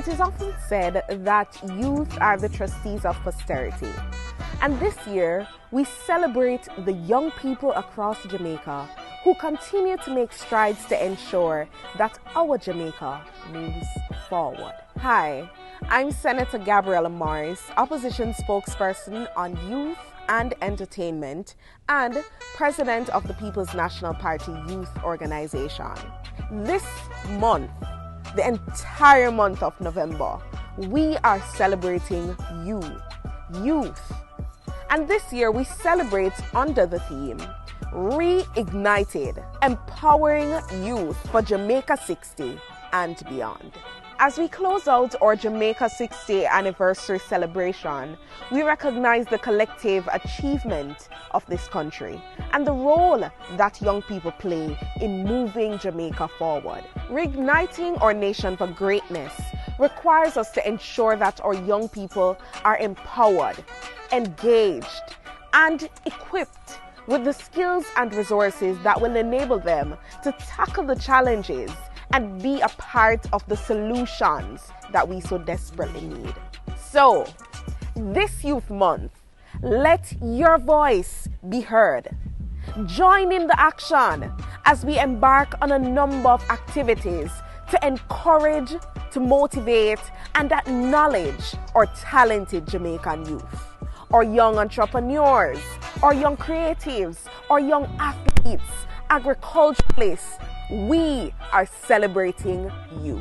It is often said that youth are the trustees of posterity. And this year, we celebrate the young people across Jamaica who continue to make strides to ensure that our Jamaica moves forward. Hi, I'm Senator Gabriela, opposition spokesperson on youth and entertainment and president of the People's National Party Youth Organization. This month, the entire month of November, we are celebrating youth. And this year we celebrate under the theme, Reignited, Empowering Youth for Jamaica 60 and beyond. As we close out our Jamaica 60th anniversary celebration, we recognize the collective achievement of this country and the role that young people play in moving Jamaica forward. Reigniting our nation for greatness requires us to ensure that our young people are empowered, engaged, and equipped with the skills and resources that will enable them to tackle the challenges and be a part of the solutions that we so desperately need. So, this Youth Month, let your voice be heard. Join in the action as we embark on a number of activities to encourage, to motivate, and acknowledge our talented Jamaican youth, our young entrepreneurs, our young creatives, our young athletes, agriculturalists. We are celebrating you.